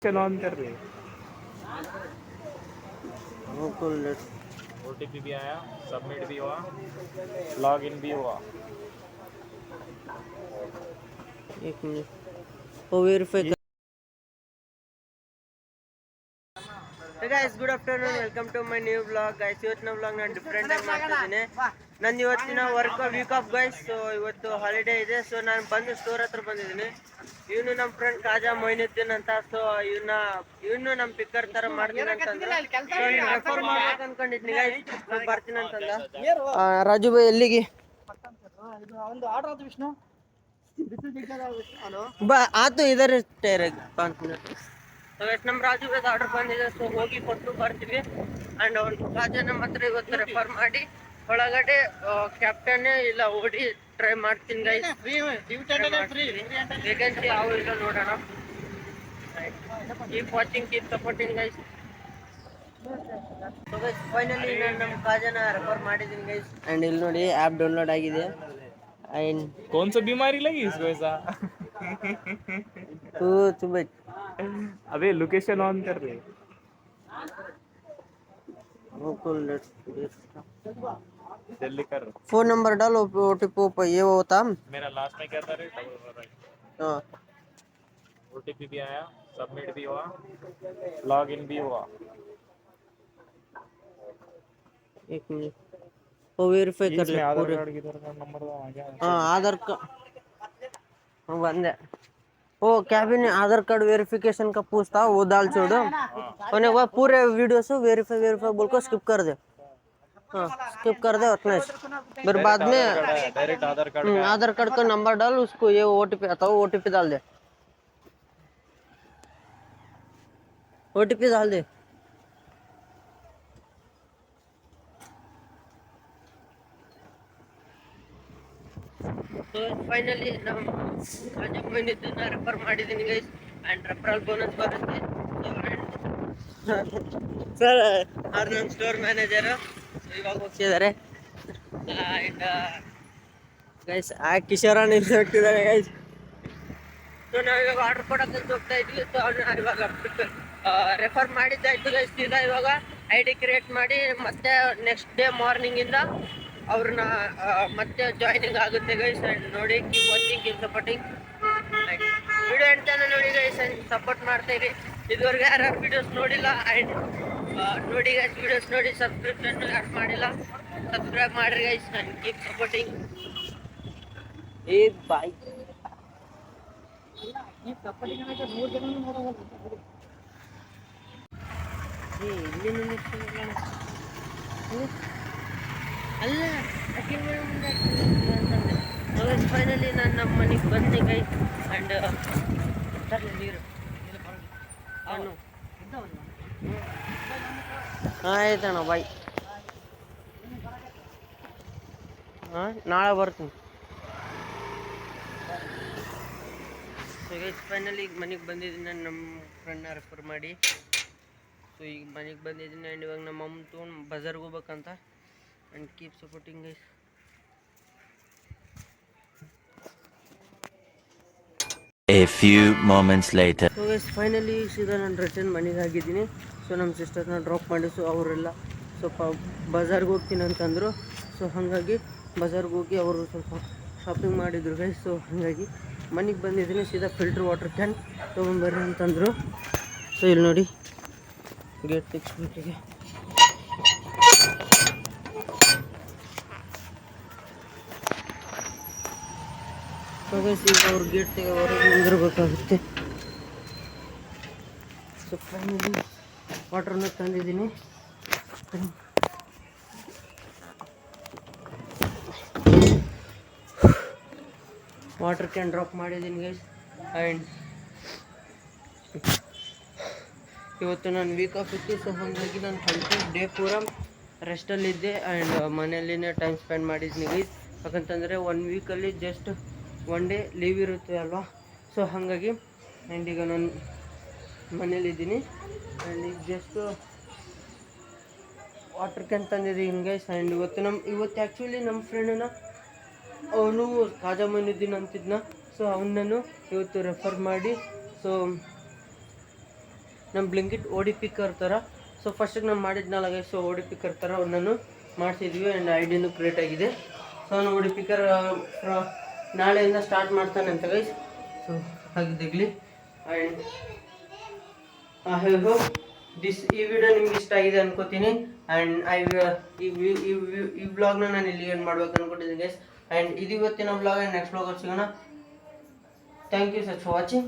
चलो ऑन कर रहे ओटीपी भी आया, सबमिट भी हुआ, लॉग इन भी हुआ। एक मिनट वो वेरीफाई कर. Hey guys, good afternoon. Welcome to my new vlog, guys. ಇವತ್ತಿನ vlog ನಾನು ಡಿಫ್ರೆಂಟ್ ಆಗಿ ಮಾಡ್ತಾ ಇದ್ದೀನಿ. ನನ್ನ ಇವತ್ತಿನ ವೀಕ್ ಆಫ್ ಗೈಸ್. ಸೊ ಇವತ್ತು ಹಾಲಿಡೇ ಇದೆ. ಸೊ ನಾನು ಬಂದು ಸ್ಟೋರ್ ಹತ್ರ ಬಂದಿದ್ದೀನಿ. ಇವನು ನಮ್ಮ ಫ್ರೆಂಡ್ ಕಾಜಾ ಮೊಯಿನುದ್ದೀನ್ ಅಂತ. ಸೊ ಇವನು ನಮ್ಮ ಪಿಕ್ಕರ್ ತರ ಮಾಡ್ತೀನಿ ಅಂತಂದ್ರೆ ರೆಫರ್ ಮಾಡ್ಬೇಕು ಅನ್ಕೊಂಡಿದ್ನಿ ಗೈಸ್. ಬರ್ತೀನಿ ಅಂತಂದ. ರಾಜು ಭಾಯ್ ಎಲ್ಲಿಗೆ ಒಂದು ಆರ್ಡರ್ ಆಯ್ತು ವಿಷ್ಣು. ಬಾ ಆತು ಇದರ 5 ಮಿನಿಟ್. ನಮ್ಮ ರಾಜು ಆರ್ಡರ್ ಬಂದಿದೆ. ಸೊ ಹೋಗಿ ಕೊಟ್ಟು ಬರ್ತೀವಿ. ಅಂಡ್ ಒಂದು ಕಾಜಾ ನಮ್ಮ ಹತ್ರ ಇವತ್ತು ರೆಫರ್ ಮಾಡಿ ಒಳಗಡೆ ಕ್ಯಾಪ್ಟನ್ ಇಲ್ಲ ಓಡಿ ಟ್ರೈ ಮಾಡ್ತೀನಿ ಗೈಸ್. ವೇಕೆನ್ಸಿ ಯಾವ ಇಲ್ಲ ನೋಡೋಣ. Keep watching, keep supporting guys. So guys finally ನಾನು ನಮ್ಮ ಕಾಜಾನ ರೆಫರ್ ಮಾಡಿದ್ದೀನಿ ಗೈಸ್. ಅಂಡ್ ಇಲ್ಲಿ ನೋಡಿ ಆ್ಯಪ್ ಡೌನ್ಲೋಡ್ ಆಗಿದೆ. ಅಂಡ್ कौन सा बीमारी लगी इसको ऐसा? तुम्हें अबे लोकेशन ऑन कर रहे, जल्दी कर। फोन नंबर डालो, ओटीपी ये होता मेरा लास्ट में क्या था रे? हाँ ओटीपी भी आया, सबमिट भी हुआ, लॉग इन भी हुआ। एक मिनट वो वेरीफाई कर ले आधार पूरे. कार्ड की तरह नंबर आ गया. हाँ आधार का बंदे वो कैबिन आधार कार्ड वेरिफिकेशन का पूछता, वो डाल छोड़ो. होने वो पूरे वीडियो से वेरीफाई बोल को स्किप कर दे. हाँ स्किप कर दे उतना. फिर बाद में डायरेक्ट आधार कार्ड का नंबर डाल, उसको ये ओटीपी आता है, ओटीपी डाल दे. ओटीपी डाल दे. ಸೊ ಫೈನಲಿ ನಾವು ಕಾಜಾ ಮೊಯಿನುದ್ದೀನ್ ರೆಫರ್ ಮಾಡಿದ್ದೀನಿ ಗೈಸ್. ಆ್ಯಂಡ್ ರೆಫರಲ್ ಬೋನಸ್ ಬರುತ್ತೆ. ಸರ್ ಅವ್ರು ನಮ್ಮ ಸ್ಟೋರ್ ಮ್ಯಾನೇಜರು ಇವಾಗ ಹೋಗ್ತಿದ್ದಾರೆ. ಆ್ಯಂಡ್ ಗೈಸ್ ಕಿಶೋರನ್ ಇಲ್ಲಿ ಹೋಗ್ತಿದ್ದಾರೆ ಗೈಸ್. ಸೊ ನಾವು ಇವಾಗ ಆರ್ಡರ್ ಕೊಡೋಕೆ ಹೋಗ್ತಾ ಇದ್ವಿ. ಸೊ ಅವ್ನು ಇವಾಗ ರೆಫರ್ ಮಾಡಿದ್ದಾಯ್ತು ಗೈಸ್. ಸೀದಾ ಇವಾಗ ID ಕ್ರಿಯೇಟ್ ಮಾಡಿ ಮತ್ತೆ ನೆಕ್ಸ್ಟ್ ಡೇ ಮಾರ್ನಿಂಗಿಂದ ಅವ್ರನ್ನ ಮತ್ತೆ ಜಾಯ್ನಿಂಗ್ ಆಗುತ್ತೆ ಗೈಸ್. ಆ್ಯಂಡ್ ನೋಡಿ keep watching, keep supporting. Video ಎಂತಾನೆ ನೋಡಿ ಗೈಸ್, ಸಪೋರ್ಟ್ ಮಾಡ್ತಾಯಿರಿ. ಇದುವರೆಗೆ ಯಾರು ವಿಡಿಯೋಸ್ ನೋಡಿಲ್ಲ ಆ್ಯಂಡ್ ನೋಡಿ ಗೈಸ್, ವಿಡಿಯೋಸ್ ನೋಡಿ ಸಬ್ಸ್ಕ್ರಿಪ್ಷನ್ ಯಾರು ಮಾಡಿಲ್ಲ ಸಬ್ಸ್ಕ್ರೈಬ್ ಮಾಡಿರಿ ಗೈಸ್. And keep supporting. ಏ ಬಾಯ್ ಅಲ್ಲ ಅಂತಂದೆ. ಫೈನಲಿ ನಾನು ನಮ್ಮ ಮನೆಗೆ ಬಂದೆ ಗೈಸ್. ಆ್ಯಂಡ್ ನೀರು ಅವನು ಆಯ್ತಣ್ಣ ಬಾಯ್. ಹಾಂ ನಾಳೆ ಬರ್ತೀನಿ. ಸೊ ಗೈಸ್ ಫೈನಲಿ ಈಗ ಮನೆಗೆ ಬಂದಿದ್ದೀನಿ ನಾನು ನಮ್ಮ ಫ್ರೆಂಡ್ನ ರೆಫರ್ ಮಾಡಿ. ಸೊ ಈಗ ಮನೆಗೆ ಬಂದಿದ್ದೀನಿ. ಆ್ಯಂಡ್ ಇವಾಗ ನಮ್ಮ ಅಮ್ಮ ತೊಗೊಂಡು ಬಜಾರ್ಗೆ ಹೋಗ್ಬೇಕಂತ. And keep supporting guys. A few moments later. So guys finally ಸೀದಾ ನಾನು ರಿಟರ್ನ್ ಮನೆಗೆ ಆಗಿದ್ದೀನಿ. ಸೊ ನಮ್ಮ ಸಿಸ್ಟರ್ನ ಡ್ರಾಪ್ ಮಾಡಿ. ಸೊ ಅವರೆಲ್ಲ ಸ್ವಲ್ಪ ಬಜಾರ್ಗೆ ಹೋಗ್ತೀನಿ ಅಂತಂದರು. ಸೊ ಹಾಗಾಗಿ ಬಜಾರ್ಗೆ ಹೋಗಿ ಅವರು ಸ್ವಲ್ಪ ಶಾಪಿಂಗ್ ಮಾಡಿದ್ರು ಗೈಸ್. ಸೊ ಹಾಗಾಗಿ ಮನೆಗೆ ಬಂದಿದ್ದೀನಿ. ಸೀದಾ ಫಿಲ್ಟ್ರ್ ವಾಟರ್ ಕ್ಯಾನ್ ತೊಗೊಂಬರ್ರಿ ಅಂತಂದರು. ಸೊ ಇಲ್ಲಿ ನೋಡಿ ಗೇಟ್ ತೆಗಿಸ್ಬಿಟ್ಟಿಗೆ. ಸೊ ಗೈಸ್ ಈಗ ಅವ್ರು ಗೇಟ್ ತೆಗೆದವರು ನಿಂದಿರ್ಬೇಕಾಗುತ್ತೆ. ಸೊ ಫೈನಲಿ ವಾಟರ್ನ ತಂದಿದ್ದೀನಿ. ವಾಟರ್ ಕ್ಯಾನ್ ಡ್ರಾಪ್ ಮಾಡಿದ್ದೀನಿ ಗೈಸ್. ಆ್ಯಂಡ್ ಇವತ್ತು ನಾನು ವೀಕ್ ಆಫ್ ಇತ್ತು. ಸೊ ಹಾಗಾಗಿ ನಾನು ಕಂಪ್ಲೀಟ್ ಡೇ ಪೂರ ರೆಸ್ಟಲ್ಲಿದ್ದೆ. ಆ್ಯಂಡ್ ಮನೆಯಲ್ಲಿನೇ ಟೈಮ್ ಸ್ಪೆಂಡ್ ಮಾಡಿದ್ದೀನಿ ಗೈಸ್. ಯಾಕಂತಂದರೆ 1 ವೀಕಲ್ಲಿ ಜಸ್ಟ್ 1 ಡೇ ಲೀವ್ ಇರುತ್ತೆ ಅಲ್ವಾ. ಸೊ ಹಾಗಾಗಿ ಆ್ಯಂಡ್ ಈಗ ನಾನು ಮನೇಲಿದ್ದೀನಿ. ಆ್ಯಂಡ್ ಈಗ ಜಸ್ಟ್ ವಾಟರ್ ಕ್ಯಾನ್ ತಂದಿದ್ದೀನಿ ಗೈಸ್. ಆ್ಯಂಡ್ ಇವತ್ತು ಆ್ಯಕ್ಚುಲಿ ನಮ್ಮ ಫ್ರೆಂಡನ್ನ ಅವನು ಕಾಜಾ ಮೊಯಿನುದ್ದೀನ್ ಅಂತಿದ್ನ. ಸೊ ಅವನನ್ನು ಇವತ್ತು ರೆಫರ್ ಮಾಡಿ ಸೊ ನಮ್ಮ ಬ್ಲಿಂಕಿಟ್ ಓ ಡಿ ಪಿಕ್ಕರ್ ಥರ. ಸೊ ಫಸ್ಟಿಗೆ ನಾನು ಮಾಡಿದ್ನಲ್ಲ guys, so O D picker ಥರ ಒಂದನ್ನು ಮಾಡಿಸಿದ್ವಿ ಆ್ಯಂಡ್ ಐಡಿನೂ ಕ್ರಿಯೇಟ್ ಆಗಿದೆ. ಸೊ ನಾನು ಓ ಡಿ ಪಿಕ್ಕರ್ ನಾಳೆಯಿಂದ ಸ್ಟಾರ್ಟ್ ಮಾಡ್ತಾನೆ ಅಂತ ಗೈಸ್. ಸೊ ಹಾಗಿದ್ದಾಗಲಿ ಆ್ಯಂಡ್ ಐ ಹೋಪ್ ಈ ವಿಡಿಯೋ ನಿಮ್ಗೆ ಇಷ್ಟ ಆಗಿದೆ ಅನ್ಕೋತೀನಿ. ಆ್ಯಂಡ್ ಈ ವ್ಲಾಗ್ನ ನಾನು ಇಲ್ಲಿ ಏನು ಮಾಡ್ಬೇಕು ಅನ್ಕೊಂಡಿದ್ದೀನಿ ಗೈಸ್. ಆ್ಯಂಡ್ ಇದು ಇವತ್ತಿನ ವ್ಲಾಗ್. ಆ್ಯಂಡ್ ನೆಕ್ಸ್ಟ್ ವ್ಲಾಗಲ್ಲಿ ಸಿಗೋಣ. Thank you such for watching.